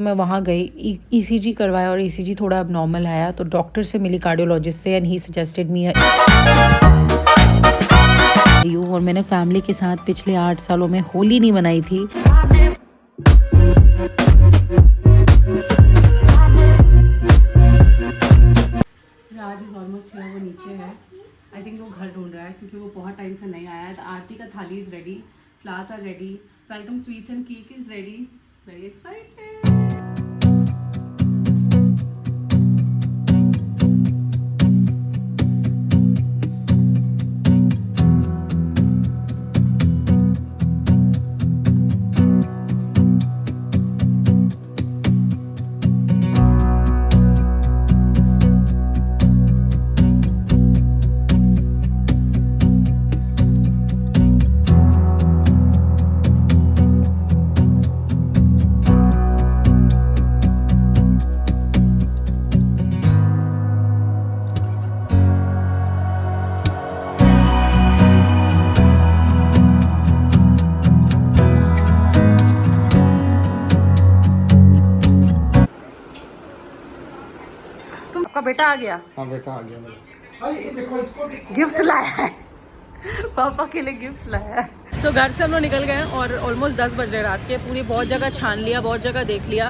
मैं वहाँ गई, ईसीजी करवाया और ईसीजी थोड़ा अब नॉर्मल आया, तो डॉक्टर से मिली, कार्डियोलॉजिस्ट से, एंड ही सजेस्टेड मी और मैंने फैमिली के साथ पिछले 8 सालों में होली नहीं मनाई थी। राज इज ऑलमोस्ट हियर, वो नीचे है। आई थिंक वो घर ढूंढ रहा है क्योंकि वो बहुत टाइम से नहीं आया है। आरती का thali is ready, flowers are ready, welcome sweets and cake is ready, very excited. आपका बेटा आ गया? हाँ बेटा आ गया मेरा। अरे ये देखो, इसको देखो, गिफ्ट लाया है, पापा के लिए गिफ्ट लाया है। सो घर से हम लोग निकल गए और ऑलमोस्ट 10 बज रहे रात के। पूरी बहुत जगह छान लिया, बहुत जगह देख लिया।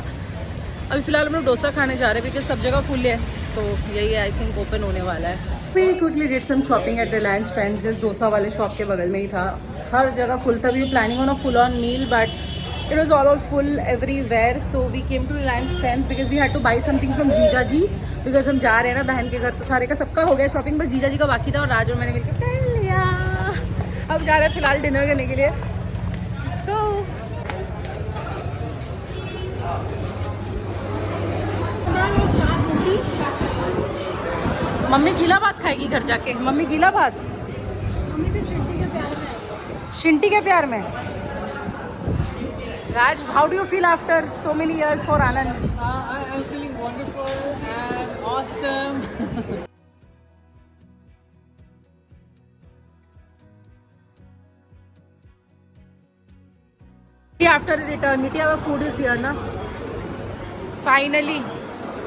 अभी फिलहाल हम लोग डोसा खाने जा रहे हैं बिकॉज सब जगह फुल है, तो यही आई थिंक ओपन होने वाला है। We quickly did some shopping at Reliance Trends, जिस डोसा वाले शॉप के बगल में ही था। हर जगह फुल था। We planning on a full on meal but it was all full everywhere, so we came to Reliance Trends because we had to buy something from जीजा जी, because हम जा रहे हैं ना बहन के घर, तो सारे का सबका हो गया शॉपिंग, बस जीजा जी का बाकी था और राज और मैंने मिलकर कर लिया। अब जा रहे हैं फिलहाल डिनर करने के लिए। Let's go। मम्मी गीला भात खाएगी घर जाके। मम्मी गीला भात, मम्मी सिर्फ शिंटी के प्यार में आएगी। शिंटी के प्यार में। Raj, how do you feel after so many years for Anand? I am feeling wonderful and awesome. After eternity, our food is here, na? Finally.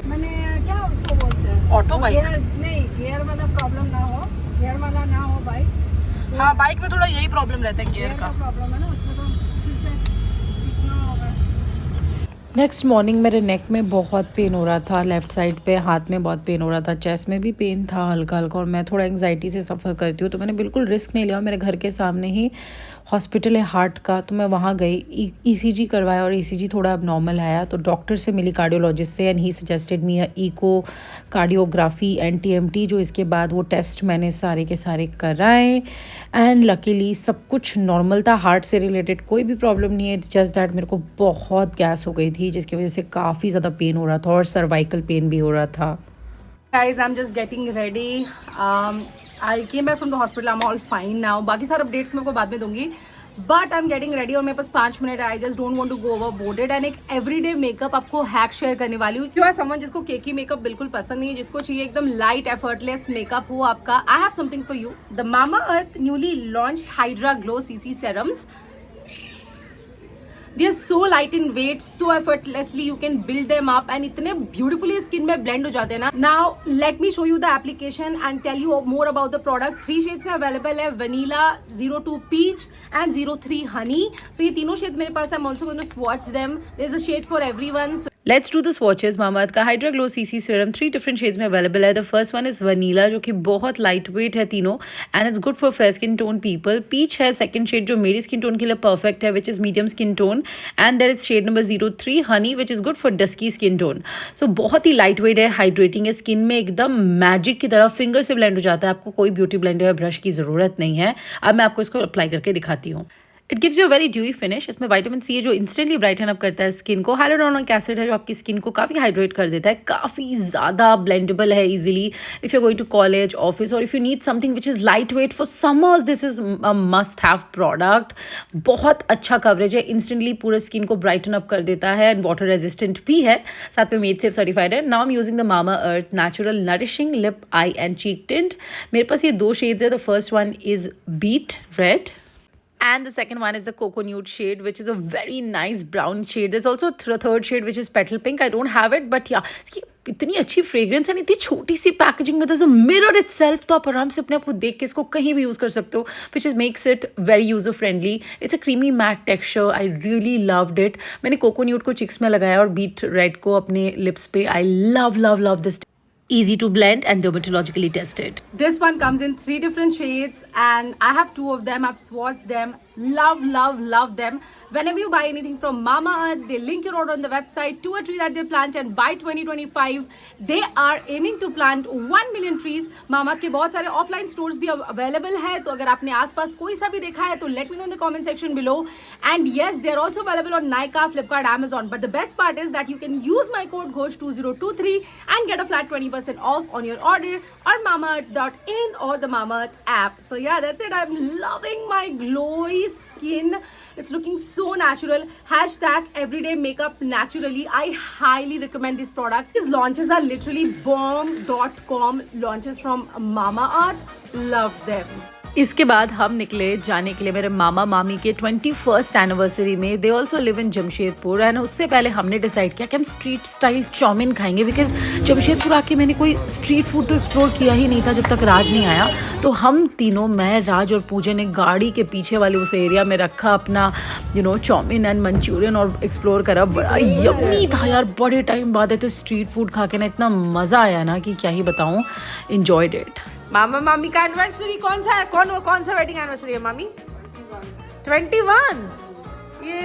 मैंने क्या उसको बोलते हैं? Auto bike? नहीं, गियर वाला प्रॉब्लम ना हो, गियर वाला ना हो बाइक। हाँ, बाइक में थोड़ा यही प्रॉब्लम रहता है गियर का। प्रॉब्लम है ना, उसमें तो फिर से सीखना होगा। नेक्स्ट मॉर्निंग मेरे नेक में बहुत पेन हो रहा था, लेफ़्ट साइड पे, हाथ में बहुत पेन हो रहा था, चेस्ट में भी पेन था हल्का हल्का, और मैं थोड़ा एंग्जाइटी से सफ़र करती हूँ, तो मैंने बिल्कुल रिस्क नहीं लिया। मेरे घर के सामने ही हॉस्पिटल है हार्ट का, तो मैं वहाँ गई, ईसीजी करवाया और ईसीजी थोड़ा अब नॉर्मल आया, तो डॉक्टर से मिली, कार्डियोलॉजिस्ट से, and he suggested me eco cardiography and TMT, जो इसके बाद वो टेस्ट मैंने सारे के सारे कराए एंड लकीली सब कुछ नॉर्मल था। हार्ट से रिलेटेड कोई भी प्रॉब्लम नहीं है, जस्ट दैट मेरे को बहुत गैस हो गई थी जिसकी वजह से काफ़ी ज़्यादा पेन हो रहा था और सर्वाइकल पेन भी हो रहा था। Guys, I'm just getting ready. I came back from the hospital. I'm all fine now. बाकी सारे अपडेट्स मैं आपको बाद में दूंगी, but I am getting ready और मेरे पास 5 मिनट है। I just don't want to go overboarded. And एक एवरीडे मेकअप आपको हैक शेयर करने वाली हूँ। यू आर समवन जिसको केकी मेकअप बिल्कुल पसंद नहीं है, जिसको चाहिए एकदम लाइट एफर्टलेस मेकअप हो आपका, I have something for you. The mama earth newly launched hydra glow CC serums. They are so light in weight, so effortlessly you can build them up and इतने beautifully skin में blend हो जाते हैं ना। Now let me show you the application and tell you more about the product. 3 shades में available है, vanilla, 02 peach and 03 honey. So ये तीनों shades मेरे पास है। I'm also going to swatch them. There's a shade for everyone. So let's do the swatches. Mamaearth का hydra glow CC serum 3 different shades में available है। The first one is vanilla, जो कि बहुत लाइट वेट है तीनों, and it's good for fair skin tone people. Peach है second shade, जो मेरी स्किन टोन के लिए परफेक्ट है, which is medium skin tone, and there is shade number 03 honey, which is good for dusky skin tone. सो बहुत ही light weight है, hydrating है, skin में एकदम मैजिक की तरह फिंगर से ब्लेंड हो जाता है। आपको कोई ब्यूटी ब्लेंडर या ब्रश की ज़रूरत नहीं है। अब मैं आपको इसको अप्लाई करके दिखाती हूँ। It gives you a very dewy finish. इसमें विटामिन सी है जो इंस्टेंटली ब्राइटन अप करता है स्किन को। हाइलुरोनिक एसिड है जो आपकी स्किन को काफ़ी हाइड्रेट कर देता है। काफ़ी ज़्यादा ब्लेंडेबल है easily if you going to college, office, और if you need something which is light weight for summers, this is a must have product. बहुत अच्छा कवरेज है, इंस्टेंटली पूरे स्किन को ब्राइटन अप कर देता है, एंड वाटर रेजिस्टेंट भी है, साथ में मेड सेफ सर्टिफाइड है। Now I am using the Mamaearth natural nourishing lip, eye and cheek tint. मेरे पास ये 2 शेड्स है। The first one is beet red And the second one is the Cocoa Nude shade, which is a very nice brown shade. There's also a third shade which is Petal Pink. I don't have it, but yeah, इसकी इतनी अच्छी fragrance है, इतनी छोटी सी packaging में, there's a mirror itself, तो आप आराम से अपने आप को देख के इसको कहीं भी यूज़ कर सकते हो, which is makes it very user friendly. It's a creamy matte texture. I really loved it. मैंने Cocoa Nude को चिक्स में लगाया और Beet Red को अपने लिप्स पे. I love this. Easy to blend and dermatologically tested. This one comes in 3 different shades and I have 2 of them. I've swatched them. Love them. Whenever you buy anything from Mamaearth, they link your order on the website to a tree that they plant, and by 2025 they are aiming to plant 1 million trees. Mamaearth के बहुत सारे offline stores भी available है, तो अगर आपने आसपास कोई सा भी देखा है तो let me know in the comment section below. And yes, they are also available on Nykaa, Flipkart, Amazon. But the best part is that you can use my code GHOST2023 and get a flat 20% off on your order on mamaearth.in or the Mamaearth app. So yeah, that's it. I'm loving my glowy skin. It's looking so natural. Hashtag everyday makeup naturally. I highly recommend these products. These launches are literally bomb.com launches from Mamaearth. Love them. इसके बाद हम निकले जाने के लिए मेरे मामा मामी के 21st एनिवर्सरी में. They also live in Jamshedpur and उससे पहले हमने डिसाइड किया कि हम स्ट्रीट स्टाइल चाउमीन खाएंगे, बिकॉज जमशेदपुर आके मैंने कोई स्ट्रीट फूड तो एक्सप्लोर किया ही नहीं था जब तक राज नहीं आया. तो हम तीनों, मैं, राज और पूजा ने गाड़ी के पीछे वाले उस एरिया में रखा अपना चाउमीन एंड मंचूरियन और एक्सप्लोर करा. बड़ा यम्मी था यार. बड़े टाइम बाद है तो स्ट्रीट फूड खा के ना इतना मज़ा आया ना कि क्या ही बताऊँ. Enjoyed it. मामा मामी का एनिवर्सरी कौन सा है? कौन सा वेडिंग एनिवर्सरी है मामी? 21. ये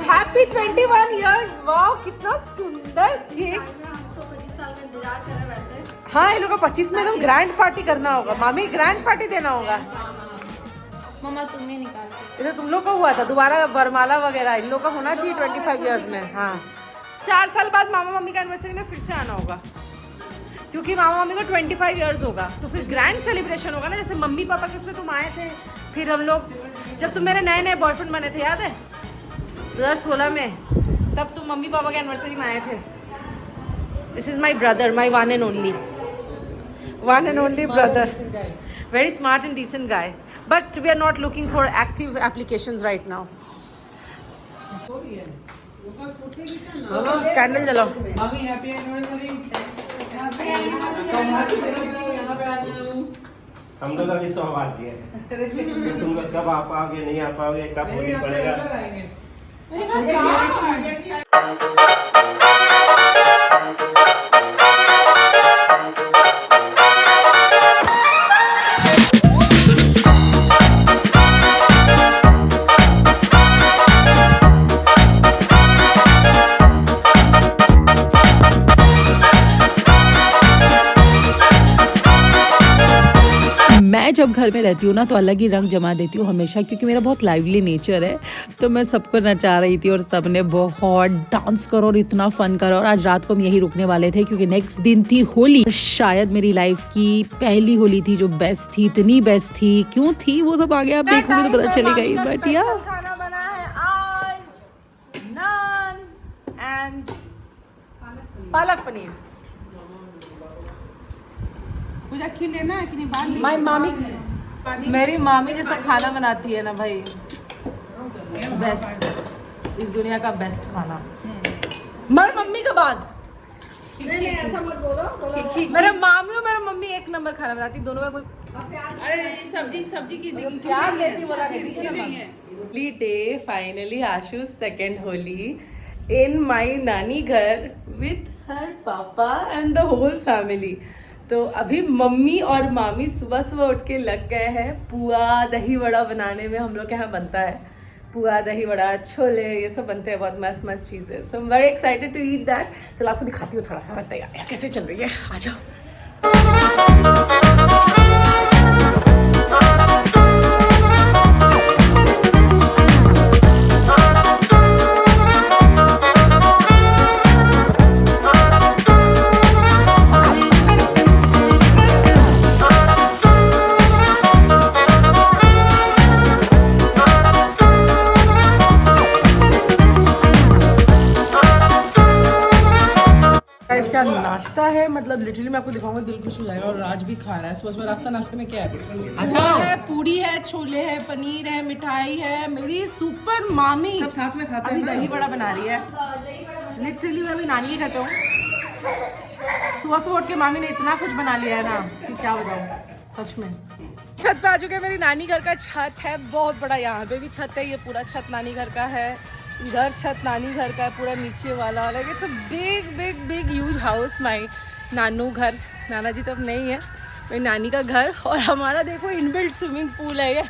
हैप्पी 21 इयर्स. वाओ, कितना सुंदर केक. हाँ, ये लोग का 25 में एकदम ग्रैंड पार्टी करना होगा. मामी ग्रैंड पार्टी देना होगा. मम्मा तुम्हें निकाल. ये तो तुम लोग का हुआ था, दोबारा वरमाला वगैरह इन लोग का होना चाहिए 25 इयर्स में. हाँ, 4 साल बाद मामा मम्मी का एनिवर्सरी में फिर से आना होगा, क्योंकि मामा मम्मी को 25 इयर्स होगा. तो फिर ग्रैंड सेलिब्रेशन होगा ना, जैसे मम्मी पापा के उसमें तुम आए थे, फिर हम लोग जब तुम मेरे नए बॉयफ्रेंड बने थे, याद है 2016 में, तब तुम मम्मी पापा के एनिवर्सरी में आए थे. This is my brother, my one and only brother. Very smart and decent guy, but we are not looking for active applications right now. Candle जलाओ. Mummy happy anniversary. हम लोग अभी सौभाग्य है कि तुम लोग कब आ पाओगे, नहीं आ पाओगे, कब होली पड़ेगा. मैं जब घर में रहती हूँ ना तो अलग ही रंग जमा देती हूँ हमेशा, क्योंकि मेरा बहुत लाइवली नेचर है. तो मैं सबको नचा रही थी और सबने बहुत डांस करो और इतना फन करो. और आज रात को हम यही रुकने वाले थे क्योंकि नेक्स्ट दिन थी होली. शायद मेरी लाइफ की पहली होली थी जो बेस्ट थी. इतनी बेस्ट थी. क्यों थी वो सब आगे आप देखोगे तो पता चलेगा. बट यार खाना बना है आज नान एंड पालक पनीर. माई मामी, मेरी मामी जैसा खाना बनाती है ना भाई, बेस्ट. इस दुनिया का बेस्ट खाना मेरी मम्मी के बाद. नहीं ऐसा मत बोलो. मेरे मामी और मेरा मम्मी एक नंबर खाना बनाती. दोनों का कोई सब्जी की क्या लेती बोला होली डे. फाइनली आशु सेकेंड होली इन माई नानी घर विथ हर पापा एंड द होल फैमिली. तो अभी मम्मी और मामी सुबह उठ के लग गए हैं पुआ दही वड़ा बनाने में. हम लोग के यहाँ बनता है पुआ दही वड़ा, छोले, ये सब बनते हैं. बहुत मस्त चीज़ है. So very excited to eat that. चलो आपको दिखाती हूँ थोड़ा सा तैयारियाँ कैसे चल रही है. आ जाओ. नाश्ता है, मतलब लिटरली मैं आपको दिखाऊंगा, दिल खुश हो जाएगा। और राज भी खा रहा है सुबह सुबह। रास्ता नाश्ते में क्या है? अच्छा है, पूरी है, छोले है, पनीर है, मिठाई है। मेरी सुपर मामी सब साथ में खाते हैं। दही बड़ा बना रही है। लिटरली मैं अभी नानी के घर पे हूँ। सुबह सुबह उठ के मामी ने इतना कुछ बना लिया है ना कि क्या बताऊँ सच में। छत पे आ चुके हैं। मेरी नानी घर का छत है बहुत बड़ा। यहाँ पे भी छत है। ये पूरा छत नानी घर का है। इधर छत नानी घर का है पूरा नीचे वाला। Like it's a big big big huge house. My नानू घर, नाना जी तो अब नहीं है, मेरी नानी का घर। और हमारा देखो इनबिल्ट स्विमिंग पूल है ये।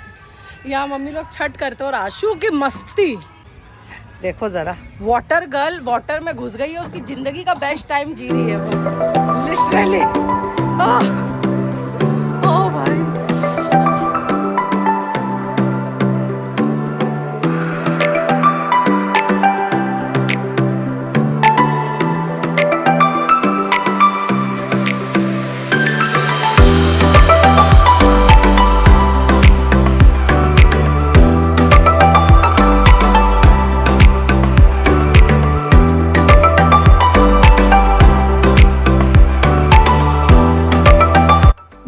यहाँ मम्मी लोग छठ करते हैं। और आशु की मस्ती देखो जरा। वाटर गर्ल वाटर में घुस गई है। उसकी जिंदगी का बेस्ट टाइम जी रही है वो लिटरली। ओह भाई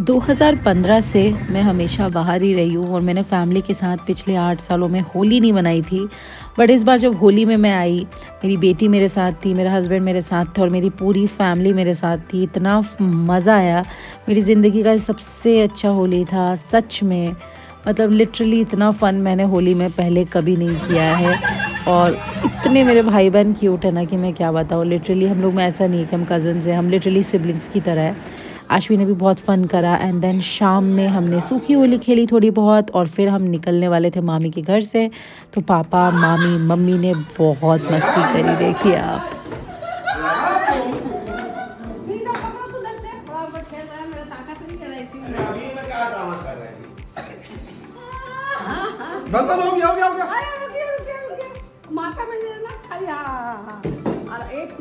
2015 से मैं हमेशा बाहर ही रही हूँ और मैंने फैमिली के साथ पिछले 8 सालों में होली नहीं मनाई थी। बट इस बार जब होली में मैं आई, मेरी बेटी मेरे साथ थी, मेरा हस्बैंड मेरे साथ था और मेरी पूरी फैमिली मेरे साथ थी। इतना मज़ा आया। मेरी ज़िंदगी का सबसे अच्छा होली था सच में। मतलब लिटरली इतना फ़न मैंने होली में पहले कभी नहीं किया है। और इतने मेरे भाई बहन क्यूट है ना कि मैं क्या बताऊँ। लिटरली हम लोग में ऐसा नहीं है कि हम कज़न्स हैं, हम लिटरली सिबलिंग्स की तरह है। आशवी ने भी बहुत फ़न करा। एंड देन शाम में हमने सूखी होली खेली थोड़ी बहुत और फिर हम निकलने वाले थे मामी के घर से। तो पापा मामी मम्मी ने बहुत मस्ती करी। देखिए आप। बस हो गया हो गया हो गया। माथा में देना खाली। हाँ और एक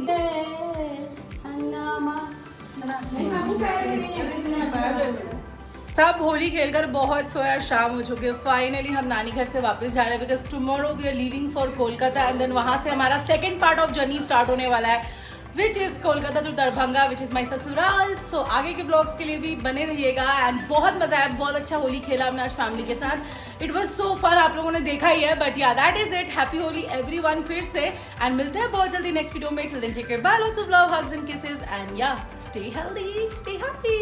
सब होली खेलकर बहुत सोया, शाम हो चुकी है। फाइनली हम नानी घर से वापस जा रहे हैं because tomorrow we are leaving for Kolkata. And then वहाँ से हमारा second part of journey start होने वाला है which is Kolkata to Darbhanga which is my ससुराल। सो आगे के ब्लॉग्स के लिए भी बने रहिएगा। एंड बहुत मजा आया, बहुत अच्छा होली खेला हमने आज फैमिली के साथ। इट वॉज सो फन, आप लोगों ने देखा ही है। But yeah that is it. Happy Holi everyone फिर से। एंड मिलते हैं बहुत जल्दी नेक्स्ट वीडियो में। Till then take care, bye, loves, love, hugs and kisses. And yeah stay healthy, stay happy.